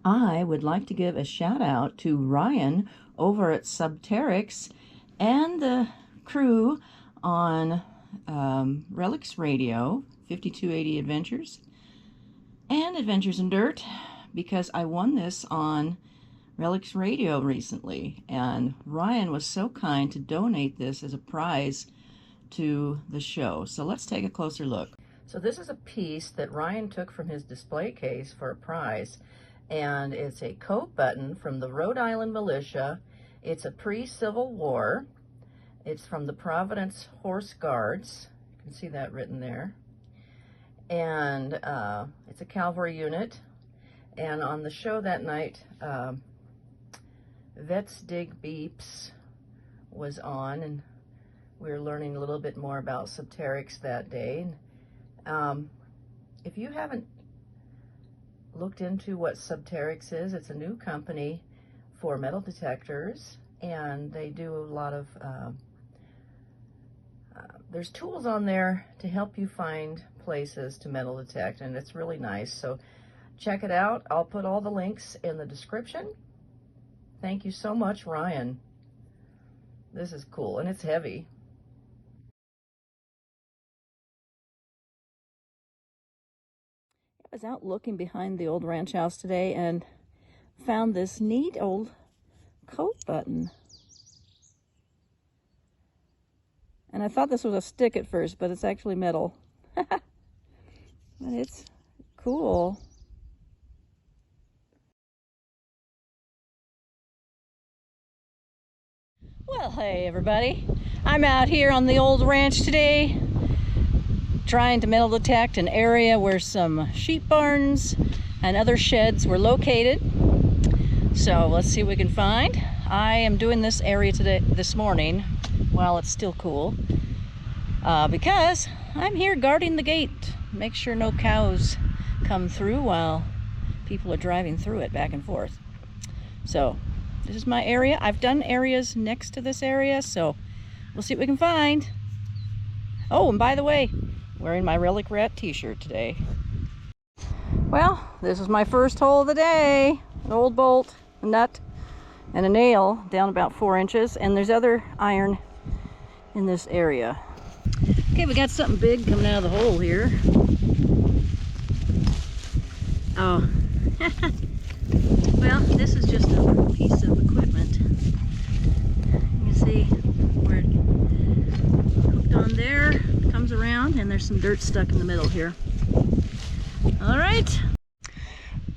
I would like to give a shout out to Ryan over at Subterix and the crew on Relics Radio, 5280 Adventures, and Adventures in Dirt, because I won this on Relics Radio recently, and Ryan was so kind to donate this as a prize to the show. So let's take a closer look. So this is a piece that Ryan took from his display case for a prize, and it's a coat button from the Rhode Island Militia. It's a pre-Civil War. It's from the Providence Horse Guards. You can see that written there. And it's a cavalry unit. And on the show that night, Vets Dig Beeps was on, and we were learning a little bit more about Subterix that day. If you haven't looked into what Subterix is, it's a new company for metal detectors, and they do a lot of, there's tools on there to help you find places to metal detect, and it's really nice. So check it out. I'll put all the links in the description. Thank you so much, Ryan. This is cool, and it's heavy. I was out looking behind the old ranch house today and found this neat old coat button. And I thought this was a stick at first, but it's actually metal. But it's cool. Well, hey everybody. I'm out here on the old ranch today, trying to metal detect an area where some sheep barns and other sheds were located. So let's see what we can find. I am doing this area this morning while it's still cool, because I'm here guarding the gate. Make sure no cows come through while people are driving through it back and forth. So this is my area. I've done areas next to this area, so we'll see what we can find. Oh, and by the way, wearing my Relic Rat t-shirt today. Well, this is my first hole of the day. An old bolt, a nut, and a nail down about 4 inches, and there's other iron in this area. Okay, we got something big coming out of the hole here. Oh, well, this is just a piece of equipment. You can see where it hooked on there, comes around, and there's some dirt stuck in the middle here. All right.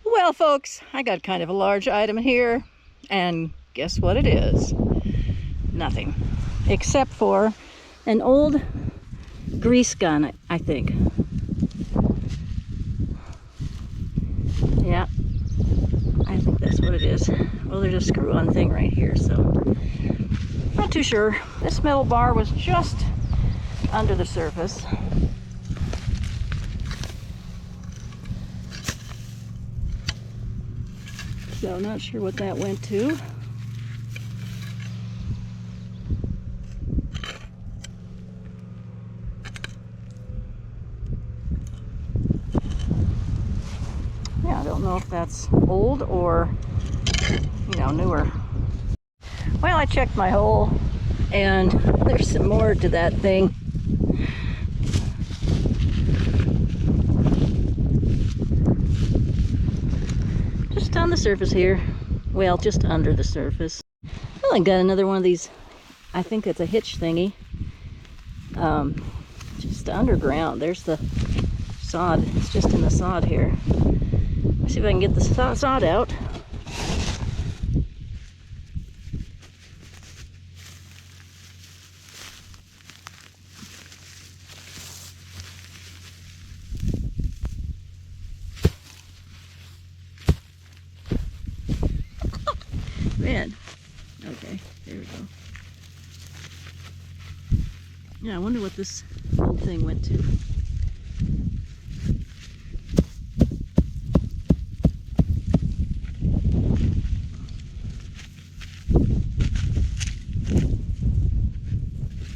Well, folks, I got kind of a large item here, and guess what it is? Nothing, except for an old grease gun, I think. Yeah, I think that's what it is. Well, there's a screw-on thing right here, so not too sure. This metal bar was just under the surface. So not sure what that went to. Yeah, I don't know if that's old or, you know, newer. Well, I checked my hole, and there's some more to that thing. Just on the surface here. Well, just under the surface. Well, I got another one of these, I think it's a hitch thingy. Just underground. There's the sod. It's just in the sod here. Let's see if I can get the sod out. Man. Okay, there we go. Yeah, I wonder what this old thing went to.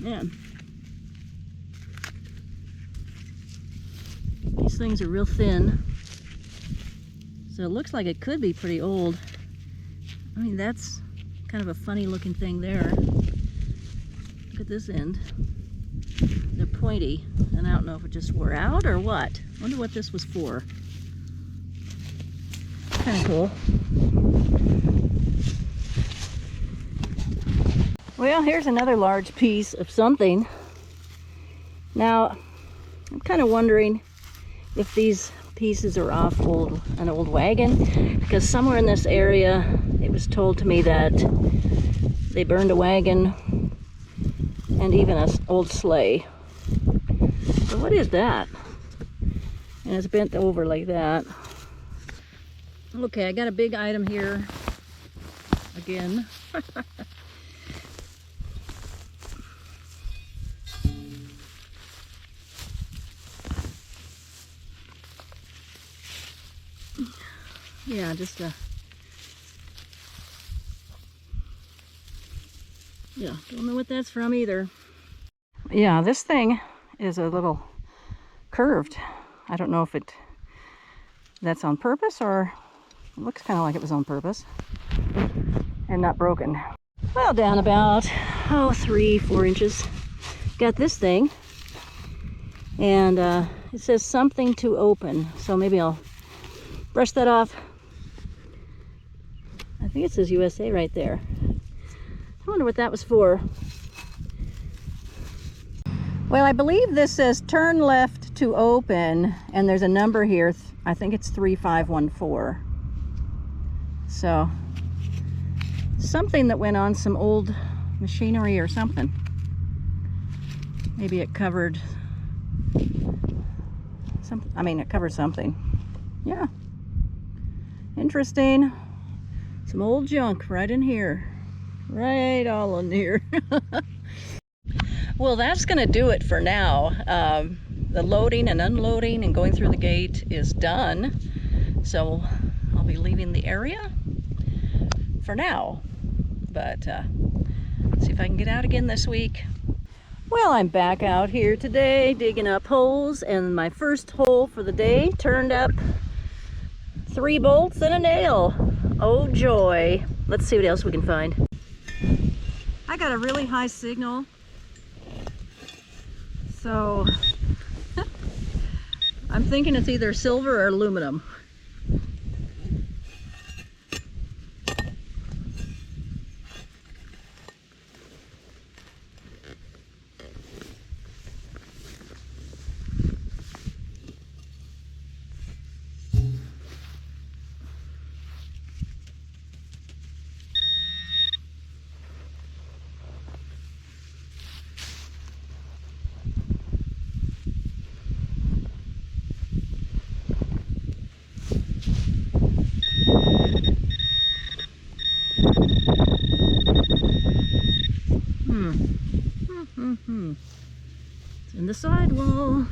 Man. These things are real thin. So it looks like it could be pretty old. I mean, that's kind of a funny looking thing there. Look at this end. They're pointy, and I don't know if it just wore out or what. Wonder what this was for. Kind of cool. Well, here's another large piece of something. Now, I'm kind of wondering if these pieces are off an old wagon, because somewhere in this area it was told to me that they burned a wagon and even an old sleigh. So what is that? And it's bent over like that. Okay, I got a big item here again. Yeah, just yeah, don't know what that's from either. Yeah, this thing is a little curved. I don't know if that's on purpose, or it looks kind of like it was on purpose and not broken. Well, down about 3-4 inches. Got this thing, and it says something to open, so maybe I'll brush that off. I think it says USA right there. I wonder what that was for. Well, I believe this says turn left to open, and there's a number here. I think it's 3514. So, something that went on some old machinery or something. Maybe it covered something. I mean, it covered something. Yeah. Interesting. Some old junk right in here. Right all in here. Well, that's going to do it for now. The loading and unloading and going through the gate is done. So I'll be leaving the area for now. But see if I can get out again this week. Well, I'm back out here today digging up holes, and my first hole for the day turned up 3 bolts and a nail. Oh joy. Let's see what else we can find. I got a really high signal, so I'm thinking it's either silver or aluminum. It's in the sidewall.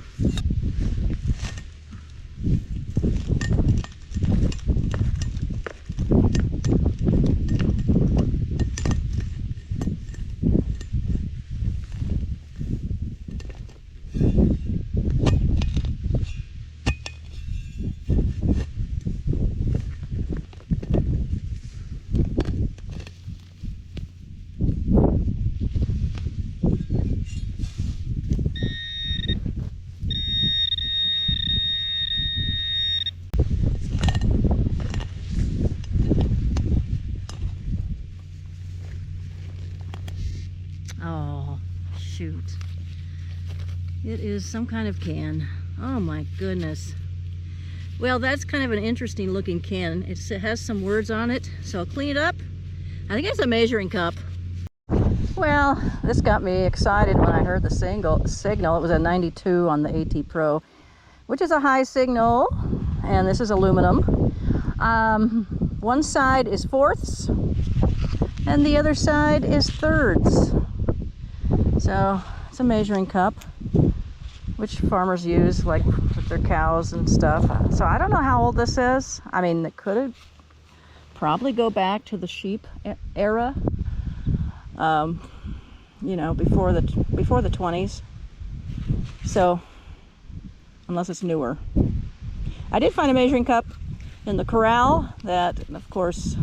Oh, shoot. It is some kind of can. Oh my goodness. Well, that's kind of an interesting looking can. It has some words on it, so I'll clean it up. I think it's a measuring cup. Well, this got me excited when I heard the signal. It was a 92 on the AT Pro, which is a high signal, and this is aluminum. One side is fourths, and the other side is thirds. So it's a measuring cup, which farmers use like with their cows and stuff. So I don't know how old this is. I mean, it could probably go back to the sheep era. You know, before the 20s. So unless it's newer. I did find a measuring cup. in the corral that, of course,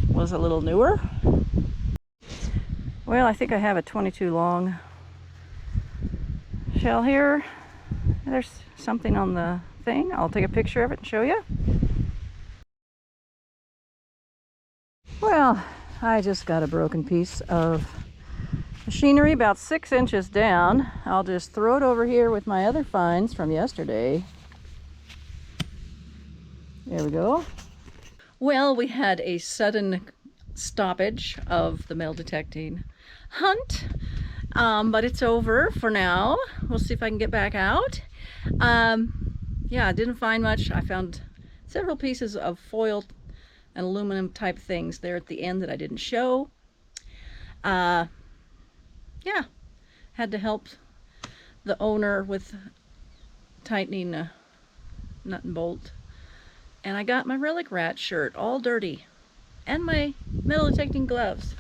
was a little newer. Well, I think I have a 22 long shell here. There's something on the thing. I'll take a picture of it and show you. Well, I just got a broken piece of machinery about 6 inches down. I'll just throw it over here with my other finds from yesterday. There we go. Well, we had a sudden stoppage of the metal detecting hunt, but it's over for now. We'll see if I can get back out. Yeah, I didn't find much. I found several pieces of foil and aluminum type things there at the end that I didn't show. Yeah, had to help the owner with tightening a nut and bolt. And I got my Relic Rat shirt all dirty and my metal detecting gloves.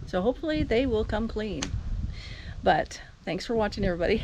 So hopefully they will come clean. But thanks for watching, everybody.